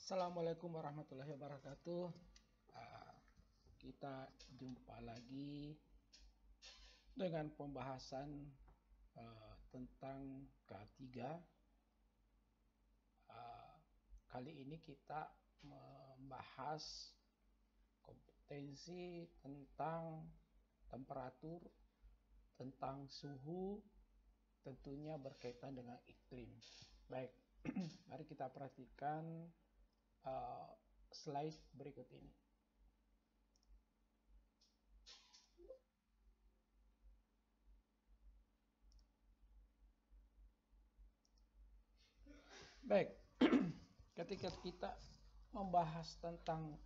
Assalamualaikum warahmatullahi wabarakatuh. Kita jumpa lagi dengan pembahasan tentang K3. Kali ini kita membahas kompetensi tentang temperatur, tentang suhu, tentunya berkaitan dengan iklim. Baik, mari kita perhatikan slide berikut ini. Baik, ketika kita membahas tentang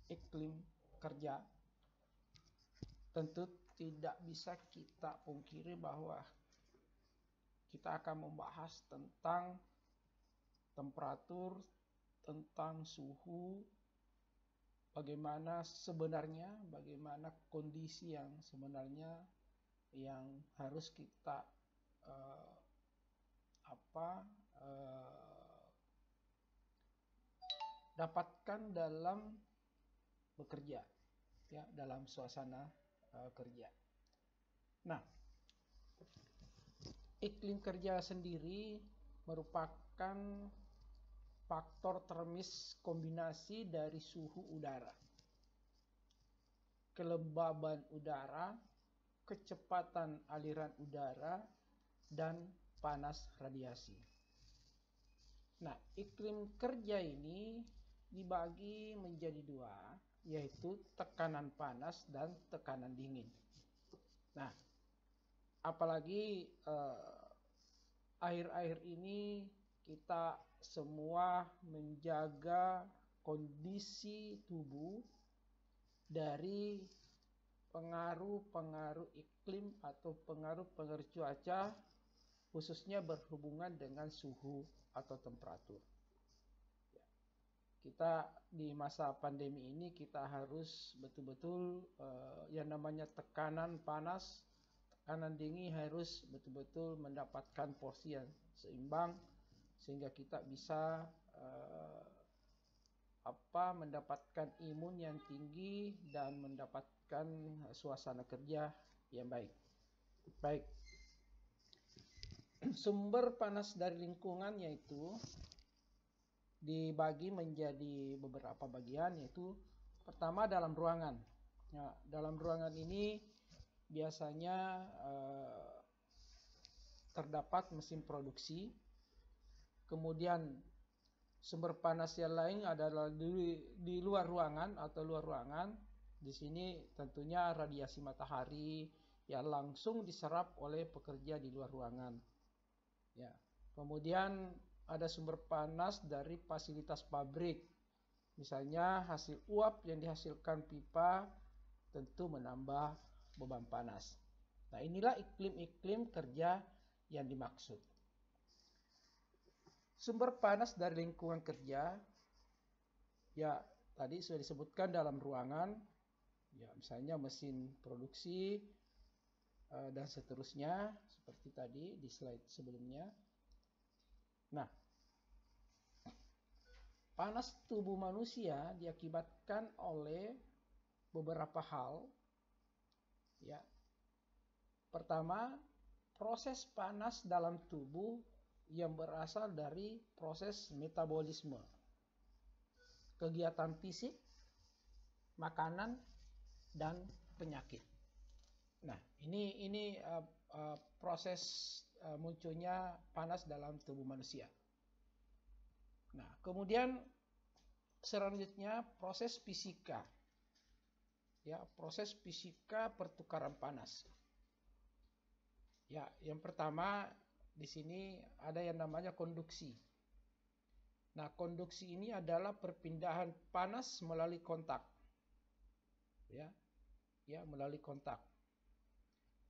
iklim kerja, tentu tidak bisa kita pungkiri bahwa kita akan membahas tentang temperatur, tentang suhu, bagaimana kondisi yang sebenarnya yang harus kita dapatkan dalam bekerja, ya, dalam suasana kerja. Nah, iklim kerja sendiri merupakan faktor termis kombinasi dari suhu udara, kelembaban udara, kecepatan aliran udara, dan panas radiasi. Nah, iklim kerja ini dibagi menjadi dua, yaitu tekanan panas dan tekanan dingin. Nah, apalagi akhir-akhir ini kita semua menjaga kondisi tubuh dari pengaruh-pengaruh iklim atau pengaruh-pengaruh cuaca, khususnya berhubungan dengan suhu atau temperatur. Kita di masa pandemi ini kita harus betul-betul yang namanya tekanan panas, tekanan dingin harus betul-betul mendapatkan porsi yang seimbang sehingga kita bisa mendapatkan imun yang tinggi dan mendapatkan suasana kerja yang baik. Baik. Sumber panas dari lingkungan yaitu dibagi menjadi beberapa bagian, yaitu pertama dalam ruangan. Ya, dalam ruangan ini biasanya terdapat mesin produksi. Kemudian sumber panas yang lain adalah di luar ruangan atau luar ruangan. Di sini tentunya radiasi matahari yang langsung diserap oleh pekerja di luar ruangan. Ya. Kemudian ada sumber panas dari fasilitas pabrik. Misalnya hasil uap yang dihasilkan pipa tentu menambah beban panas. Nah, inilah iklim-iklim kerja yang dimaksud. Sumber panas dari lingkungan kerja, ya tadi sudah disebutkan dalam ruangan, ya misalnya mesin produksi dan seterusnya seperti tadi di slide sebelumnya. Nah, panas tubuh manusia diakibatkan oleh beberapa hal. Ya. Pertama, proses panas dalam tubuh yang berasal dari proses metabolisme, kegiatan fisik, makanan, dan penyakit. Nah, ini proses munculnya panas dalam tubuh manusia. Nah, kemudian selanjutnya proses fisika. Ya, proses fisika pertukaran panas. Ya, yang pertama di sini ada yang namanya konduksi. Nah, konduksi ini adalah perpindahan panas melalui kontak. Ya, melalui kontak.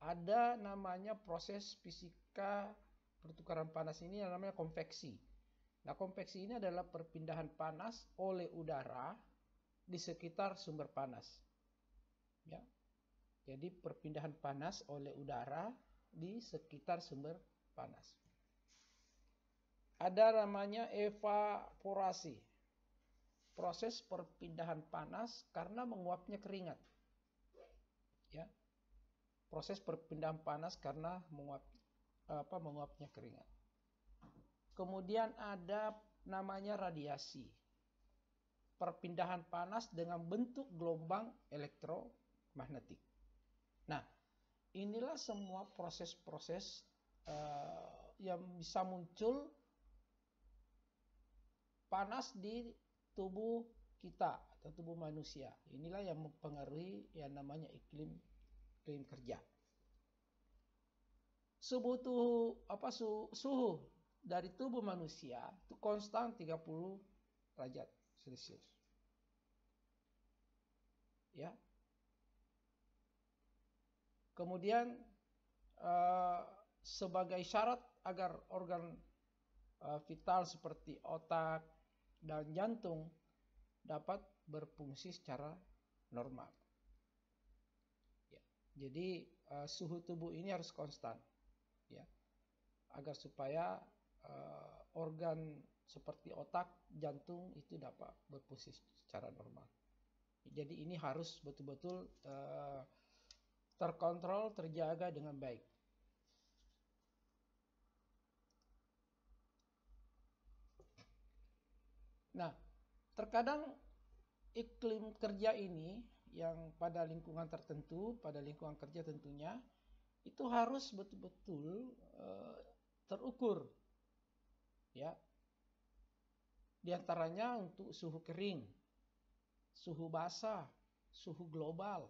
Ada namanya proses fisika pertukaran panas ini yang namanya konveksi. Nah, konveksi ini adalah perpindahan panas oleh udara di sekitar sumber panas. Ya. Jadi perpindahan panas oleh udara di sekitar sumber panas. ada namanya evaporasi. Proses perpindahan panas karena menguapnya keringat. Ya. Proses perpindahan panas karena menguapnya keringat. Kemudian ada namanya radiasi. Perpindahan panas dengan bentuk gelombang elektromagnetik. Nah, inilah semua proses-proses yang bisa muncul panas di tubuh kita atau tubuh manusia. Inilah yang mempengaruhi yang namanya iklim kerja. Suhu dari tubuh manusia itu konstan 30 derajat Celcius. Ya. Kemudian sebagai syarat agar organ vital seperti otak dan jantung dapat berfungsi secara normal. Ya. Jadi suhu tubuh ini harus konstan, ya, agar supaya organ seperti otak, jantung itu dapat berfungsi secara normal. Jadi ini harus betul-betul terkontrol, terjaga dengan baik. Nah, terkadang iklim kerja ini yang pada lingkungan tertentu, pada lingkungan kerja tentunya, itu harus betul-betul terukur. Ya. Di antaranya untuk suhu kering, suhu basah, suhu global,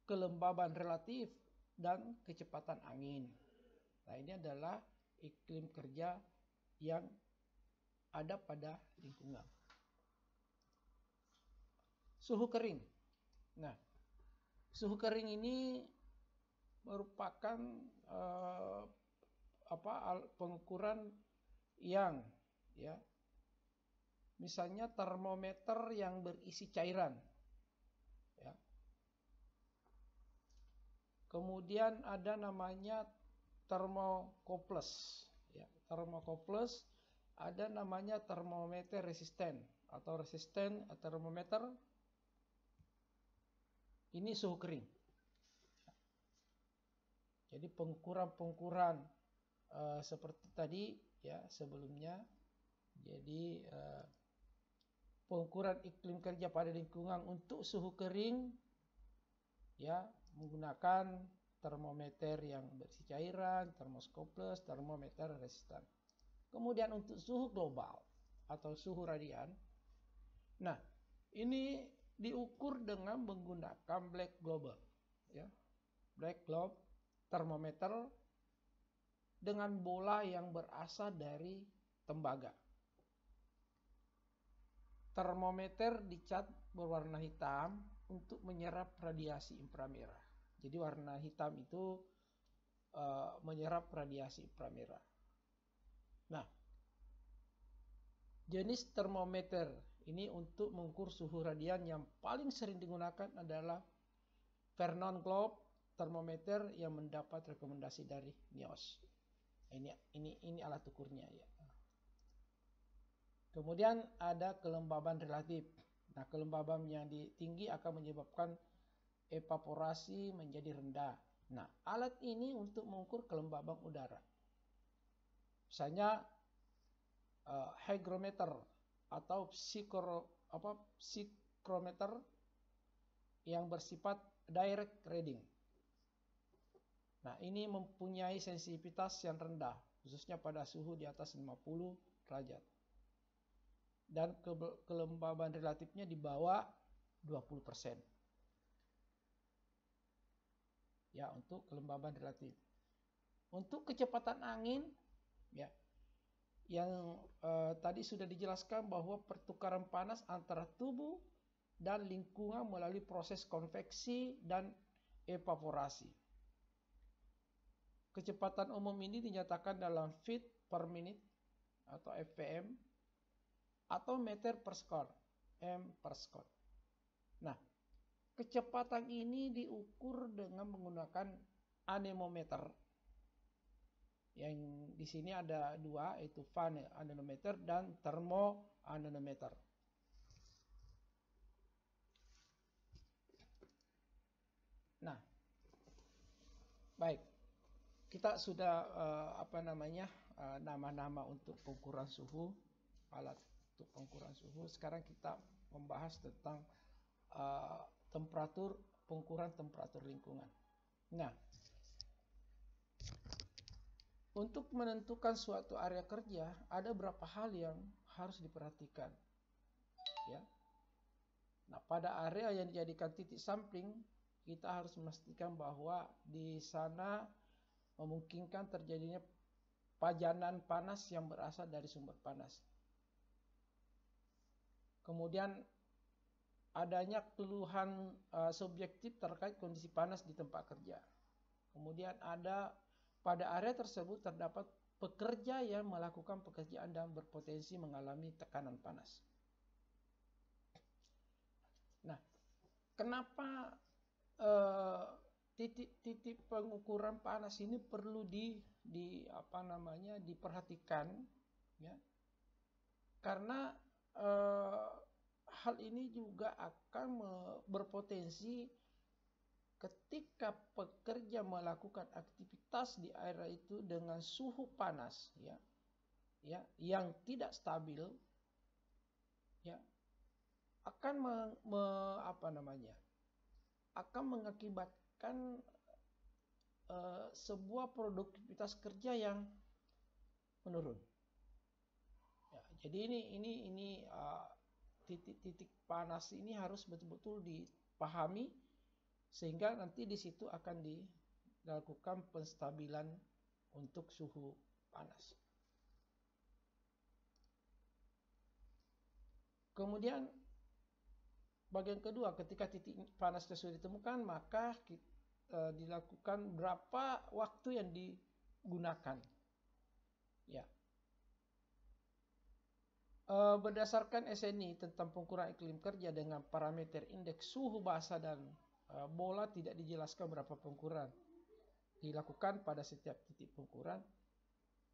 kelembaban relatif, dan kecepatan angin. Nah, ini adalah iklim kerja yang ada pada lingkungan. Suhu kering. Nah, suhu kering ini merupakan pengukuran yang, ya, misalnya termometer yang berisi cairan, ya. Kemudian ada namanya thermocouples, ya. Thermocouples, ada namanya termometer resisten atau resisten termometer. Ini suhu kering. Jadi pengukuran-pengukuran seperti tadi, ya, sebelumnya. Jadi pengukuran iklim kerja pada lingkungan untuk suhu kering, ya, menggunakan termometer yang berisi cairan, thermocouples, termometer resistan. Kemudian untuk suhu global atau suhu radian, nah, ini diukur dengan menggunakan black globe, ya, black globe termometer dengan bola yang berasal dari tembaga. Termometer dicat berwarna hitam untuk menyerap radiasi inframerah. Jadi warna hitam itu menyerap radiasi inframerah. Nah, jenis termometer ini untuk mengukur suhu radian yang paling sering digunakan adalah Vernon Globe termometer yang mendapat rekomendasi dari NIOSH. Ini alat ukurnya, ya. Kemudian ada kelembaban relatif. Nah, kelembaban yang tinggi akan menyebabkan evaporasi menjadi rendah. Nah, alat ini untuk mengukur kelembaban udara. Misalnya hygrometer atau psychrometer yang bersifat direct reading. Nah, ini mempunyai sensitivitas yang rendah, khususnya pada suhu di atas 50 derajat. Dan kelembaban relatifnya di bawah 20%. Ya, untuk kelembaban relatif. Untuk kecepatan angin, ya, yang tadi sudah dijelaskan bahwa pertukaran panas antara tubuh dan lingkungan melalui proses konveksi dan evaporasi. Kecepatan umum ini dinyatakan dalam feet per minute atau FPM atau meter per second, m per second. Nah, kecepatan ini diukur dengan menggunakan anemometer. Yang di sini ada dua, yaitu fan anemometer dan termo anemometer. Nah, baik, kita sudah nama-nama untuk pengukuran suhu, alat untuk pengukuran suhu. Sekarang kita membahas tentang pengukuran temperatur lingkungan. Nah, untuk menentukan suatu area kerja, ada beberapa hal yang harus diperhatikan. Ya. Nah, pada area yang dijadikan titik sampling, kita harus memastikan bahwa di sana memungkinkan terjadinya pajanan panas yang berasal dari sumber panas. Kemudian adanya keluhan subjektif terkait kondisi panas di tempat kerja. Kemudian pada area tersebut terdapat pekerja yang melakukan pekerjaan dan berpotensi mengalami tekanan panas. Nah, kenapa titik-titik pengukuran panas ini perlu diperhatikan, ya? Karena hal ini juga akan berpotensi ketika pekerja melakukan aktivitas di area itu dengan suhu panas, ya, yang tidak stabil, ya, akan akan mengakibatkan sebuah produktivitas kerja yang menurun. Ya, jadi ini titik-titik panas ini harus betul-betul dipahami, sehingga nanti di situ akan dilakukan penstabilan untuk suhu panas. Kemudian bagian kedua, ketika titik panas tersebut ditemukan, maka dilakukan berapa waktu yang digunakan. Ya. Berdasarkan SNI tentang pengukuran iklim kerja dengan parameter indeks suhu basa dan bola, tidak dijelaskan berapa pengukuran dilakukan pada setiap titik pengukuran,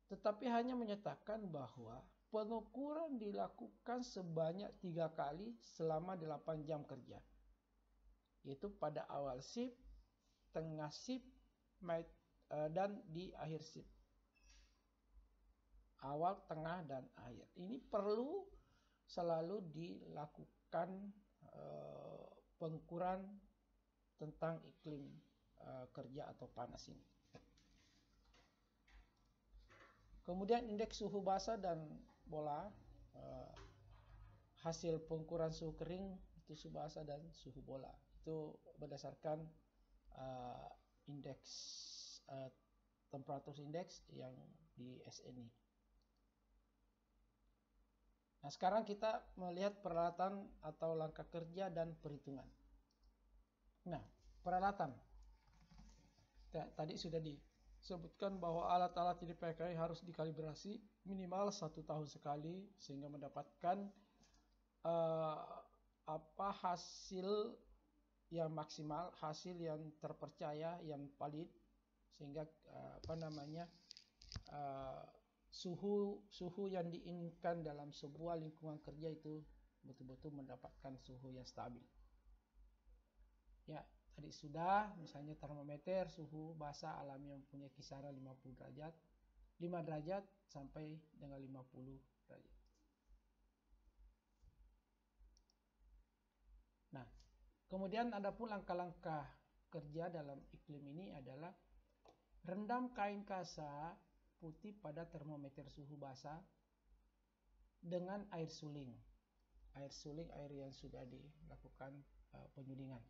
tetapi hanya menyatakan bahwa pengukuran dilakukan sebanyak 3 kali selama 8 jam kerja, yaitu pada awal shift, tengah shift, dan di akhir shift. Awal, tengah, dan akhir. Ini perlu selalu dilakukan pengukuran tentang iklim kerja atau panas ini. Kemudian indeks suhu basa dan bola, hasil pengukuran suhu kering, itu suhu basa dan suhu bola. Itu berdasarkan indeks temperature index yang di SNI. Nah, sekarang kita melihat peralatan atau langkah kerja dan perhitungan. Nah, peralatan. Tadi sudah disebutkan bahwa alat-alat yang dipakai harus dikalibrasi minimal 1 tahun sekali, sehingga mendapatkan hasil yang maksimal, hasil yang terpercaya, yang valid, sehingga suhu yang diinginkan dalam sebuah lingkungan kerja itu betul-betul mendapatkan suhu yang stabil. Ya, tadi sudah, misalnya termometer suhu basa alami yang mempunyai kisaran 5 derajat sampai dengan 50 derajat. Nah, kemudian ada pun langkah-langkah kerja dalam iklim ini adalah rendam kain kasa putih pada termometer suhu basa dengan air suling. Air suling, air yang sudah dilakukan penyulingan.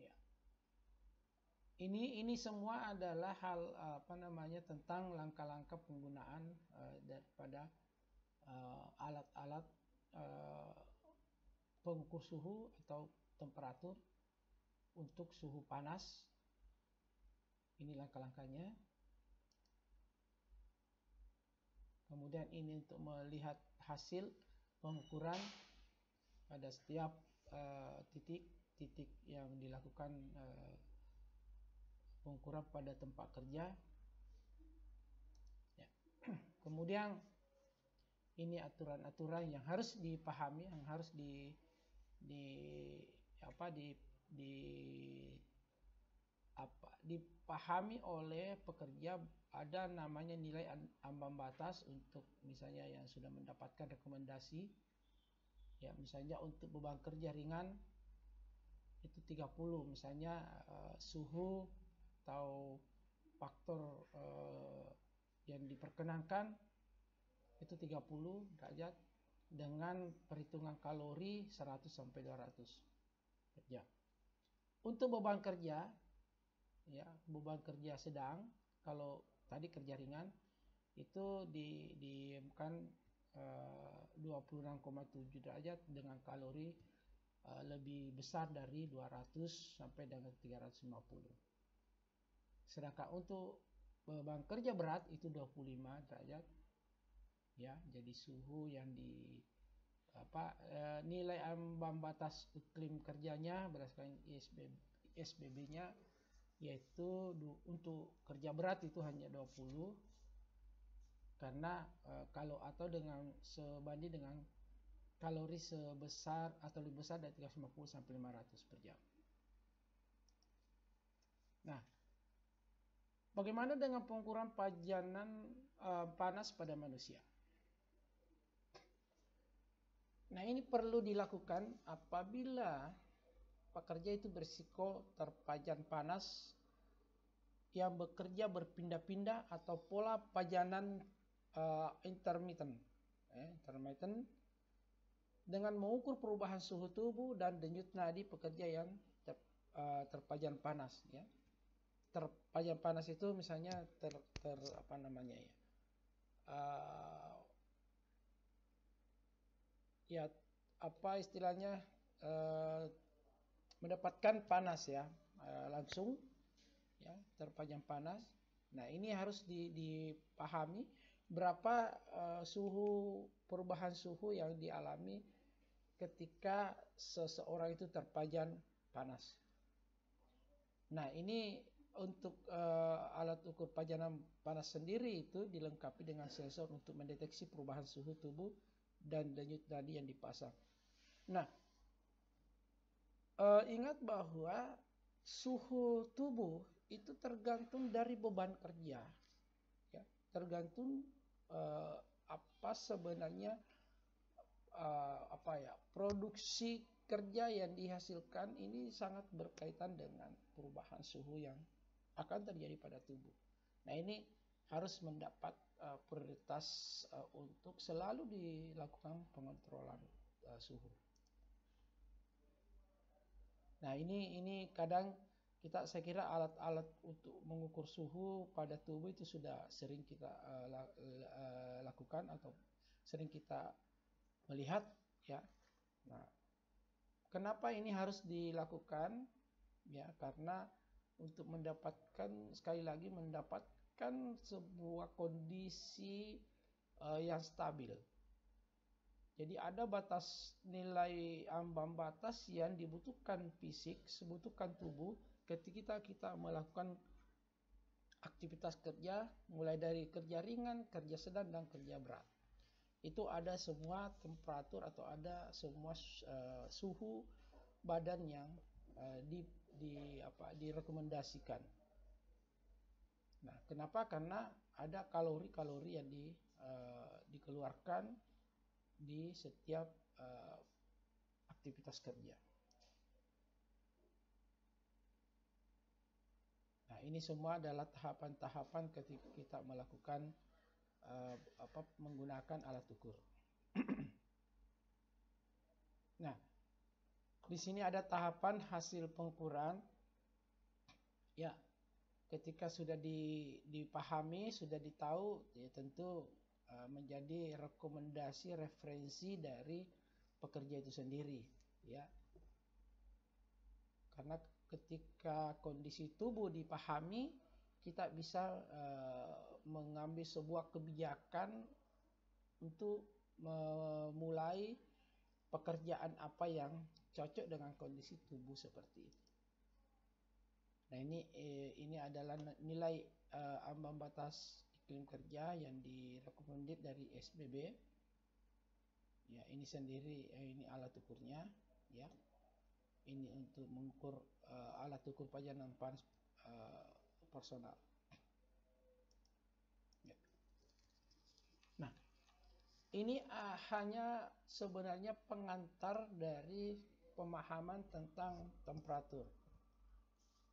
Ya. Ini semua adalah hal tentang langkah-langkah penggunaan daripada alat-alat pengukur suhu atau temperatur untuk suhu panas. Ini langkah-langkahnya. Kemudian ini untuk melihat hasil pengukuran pada setiap titik yang dilakukan pengukuran pada tempat kerja. Ya. Kemudian ini aturan-aturan yang harus dipahami, yang harus dipahami oleh pekerja. Ada namanya nilai ambang batas untuk misalnya yang sudah mendapatkan rekomendasi. Ya, misalnya untuk beban kerja ringan itu 30, misalnya suhu atau faktor yang diperkenankan itu 30 derajat dengan perhitungan kalori 100 sampai 200 per jam. Untuk beban kerja, ya, beban kerja sedang, kalau tadi kerja ringan itu bukan 26,7 derajat dengan kalori lebih besar dari 200 sampai dengan 350. Sedangkan untuk beban kerja berat itu 25 derajat. Ya, jadi suhu yang nilai ambang batas iklim kerjanya berdasarkan ISBB-nya yaitu untuk kerja berat itu hanya 20, karena kalau atau dengan sebanding dengan kalori sebesar atau lebih besar dari 350 sampai 500 per jam. Nah, bagaimana dengan pengukuran pajanan panas pada manusia? Nah, ini perlu dilakukan apabila pekerja itu berisiko terpajan panas yang bekerja berpindah-pindah atau pola pajanan intermittent dengan mengukur perubahan suhu tubuh dan denyut nadi pekerja yang terpajan panas. Ya. Terpajan panas itu misalnya istilahnya mendapatkan panas ya langsung, ya, terpajan panas. Nah, ini harus dipahami berapa perubahan suhu yang dialami ketika seseorang itu terpajan panas. Nah, ini untuk alat ukur pajanan panas sendiri itu dilengkapi dengan sensor untuk mendeteksi perubahan suhu tubuh dan denyut nadi yang dipasang. Nah, ingat bahwa suhu tubuh itu tergantung dari beban kerja, ya, tergantung apa sebenarnya produksi kerja yang dihasilkan ini sangat berkaitan dengan perubahan suhu yang akan terjadi pada tubuh. Nah, ini harus mendapat prioritas untuk selalu dilakukan pengontrolan suhu. Nah, ini kadang saya kira alat-alat untuk mengukur suhu pada tubuh itu sudah sering kita lakukan atau sering kita melihat, ya. Nah, kenapa ini harus dilakukan? Ya, karena untuk sekali lagi mendapatkan sebuah kondisi yang stabil. Jadi ada batas nilai ambang batas yang dibutuhkan dibutuhkan tubuh ketika kita melakukan aktivitas kerja, mulai dari kerja ringan, kerja sedang, dan kerja berat. Itu ada semua temperatur atau ada semua suhu badan yang direkomendasikan. Nah, kenapa? Karena ada kalori-kalori yang dikeluarkan di setiap aktivitas kerja. Nah, ini semua adalah tahapan-tahapan ketika kita melakukan menggunakan alat ukur. Nah, di sini ada tahapan hasil pengukuran. Ya, ketika sudah dipahami, sudah ditahu, ya tentu menjadi rekomendasi referensi dari pekerja itu sendiri, ya. Karena ketika kondisi tubuh dipahami, kita bisa mengambil sebuah kebijakan untuk memulai pekerjaan apa yang cocok dengan kondisi tubuh seperti itu. Nah, ini adalah nilai ambang batas iklim kerja yang direkomendasi dari SBB. Ya, ini sendiri ini alat ukurnya, ya. Ini untuk mengukur alat ukur pajanan panas personal. Ya. Nah, ini hanya sebenarnya pengantar dari pemahaman tentang temperatur.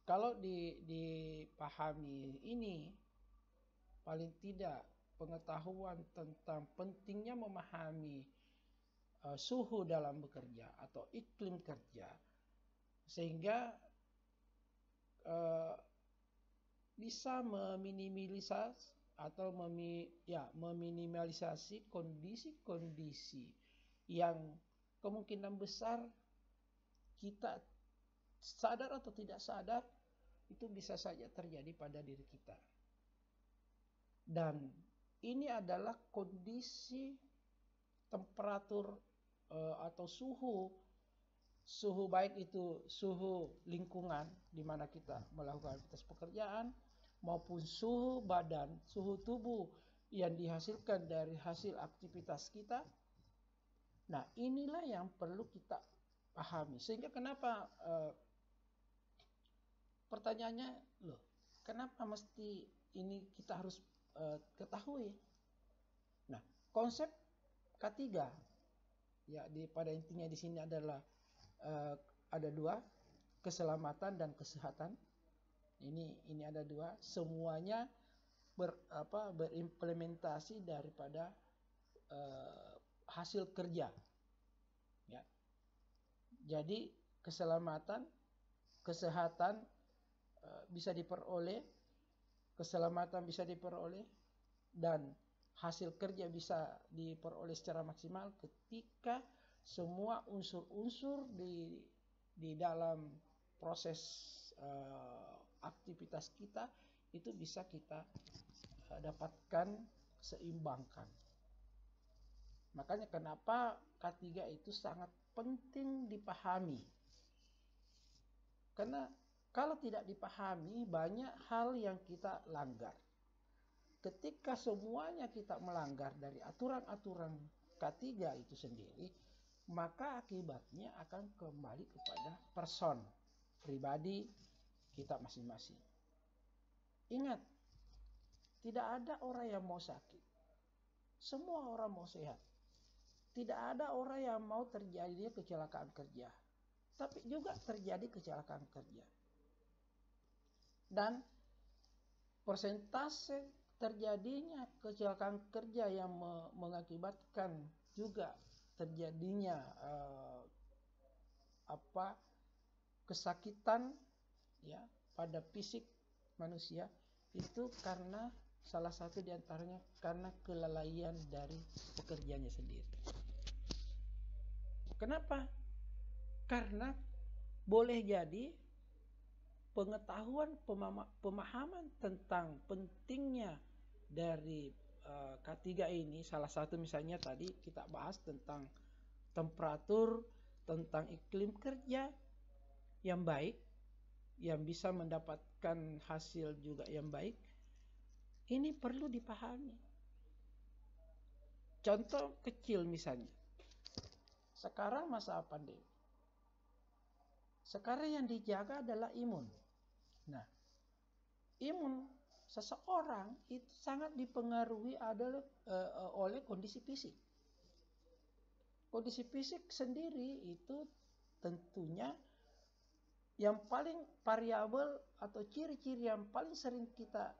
Kalau dipahami ini, paling tidak pengetahuan tentang pentingnya memahami suhu dalam bekerja atau iklim kerja, sehingga bisa meminimalisasi atau meminimalisasi kondisi-kondisi yang kemungkinan besar kita sadar atau tidak sadar itu bisa saja terjadi pada diri kita. Dan ini adalah kondisi temperatur atau suhu baik itu suhu lingkungan di mana kita melakukan aktivitas pekerjaan, maupun suhu badan, suhu tubuh yang dihasilkan dari hasil aktivitas kita. Nah, inilah yang perlu kita pahami. Sehingga kenapa pertanyaannya, loh, kenapa mesti ini kita harus ketahui? Nah, konsep K3 ya pada intinya di sini adalah ada dua, keselamatan dan kesehatan. Ini ada dua, semuanya berimplementasi daripada hasil kerja. Ya. Jadi keselamatan, kesehatan bisa diperoleh, keselamatan bisa diperoleh, dan hasil kerja bisa diperoleh secara maksimal ketika semua unsur-unsur di dalam proses aktivitas kita itu bisa kita dapatkan seimbangkan. Makanya kenapa K3 itu sangat penting dipahami. Karena kalau tidak dipahami, banyak hal yang kita langgar. Ketika semuanya kita melanggar dari aturan-aturan K3 itu sendiri, maka akibatnya akan kembali kepada person pribadi kita masing-masing. Ingat, tidak ada orang yang mau sakit. Semua orang mau sehat. Tidak ada orang yang mau terjadi kecelakaan kerja. Tapi juga terjadi kecelakaan kerja. Dan persentase terjadinya kecelakaan kerja yang mengakibatkan juga terjadinya kesakitan ya pada fisik manusia itu karena salah satu diantaranya karena kelalaian dari pekerjaannya sendiri. Kenapa? Karena boleh jadi pengetahuan, pemahaman tentang pentingnya dari K3 ini, salah satu misalnya tadi kita bahas tentang temperatur, tentang iklim kerja yang baik, yang bisa mendapatkan hasil juga yang baik, ini perlu dipahami. Contoh kecil misalnya, sekarang masa pandemi. Sekarang yang dijaga adalah imun. Nah, imun seseorang itu sangat dipengaruhi oleh kondisi fisik. Kondisi fisik sendiri itu tentunya yang paling variabel atau ciri-ciri yang paling sering kita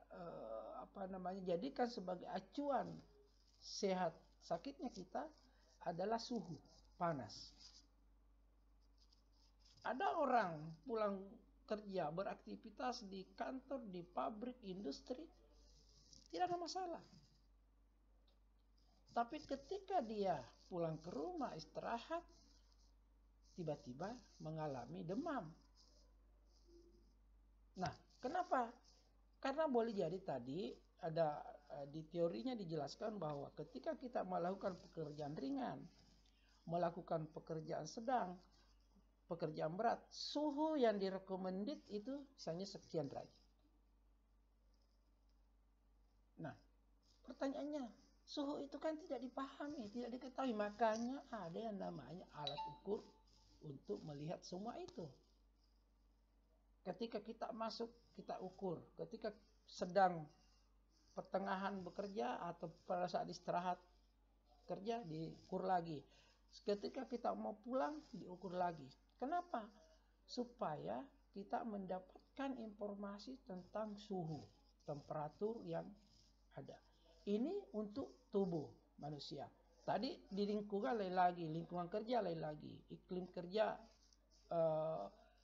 jadikan sebagai acuan sehat sakitnya kita adalah suhu panas. Ada orang pulang kerja, beraktivitas di kantor, di pabrik, industri, tidak ada masalah. Tapi ketika dia pulang ke rumah istirahat, tiba-tiba mengalami demam. Nah, kenapa? Karena boleh jadi tadi ada di teorinya dijelaskan bahwa ketika kita melakukan pekerjaan ringan, melakukan pekerjaan sedang, pekerjaan berat, suhu yang direkomendit itu misalnya sekian derajat. Nah, pertanyaannya, suhu itu kan tidak dipahami, tidak diketahui. Makanya ada yang namanya alat ukur untuk melihat semua itu. Ketika kita masuk, kita ukur. Ketika sedang pertengahan bekerja atau pada saat istirahat kerja, diukur lagi. Ketika kita mau pulang, diukur lagi. Kenapa? Supaya kita mendapatkan informasi tentang suhu, temperatur yang ada. Ini untuk tubuh manusia. Tadi di lingkungan lain lagi, lingkungan kerja lain lagi, iklim kerja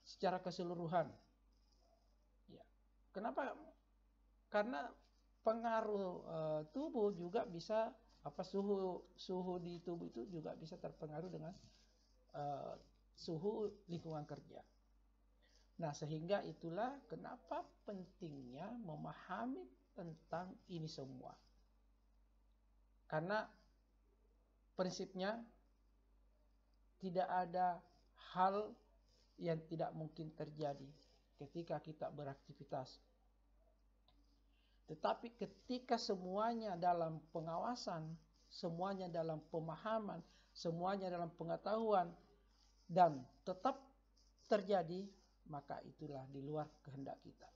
secara keseluruhan. Ya. Kenapa? Karena pengaruh tubuh juga bisa suhu di tubuh itu juga bisa terpengaruh dengan suhu lingkungan kerja. Nah, sehingga itulah kenapa pentingnya memahami tentang ini semua. Karena prinsipnya tidak ada hal yang tidak mungkin terjadi ketika kita beraktivitas. Tetapi ketika semuanya dalam pengawasan, semuanya dalam pemahaman, semuanya dalam pengetahuan, dan tetap terjadi, maka itulah di luar kehendak kita.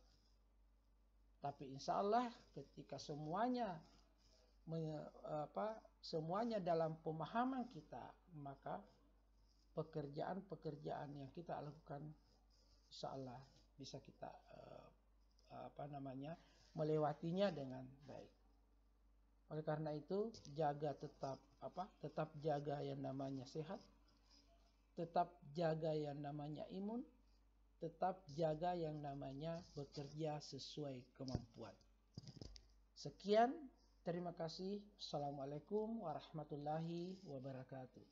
Tapi insya Allah ketika semuanya dalam pemahaman kita, maka pekerjaan-pekerjaan yang kita lakukan insya Allah bisa kita melewatinya dengan baik. Oleh karena itu, tetap jaga yang namanya sehat, tetap jaga yang namanya imun, tetap jaga yang namanya bekerja sesuai kemampuan. Sekian, terima kasih. Assalamualaikum warahmatullahi wabarakatuh.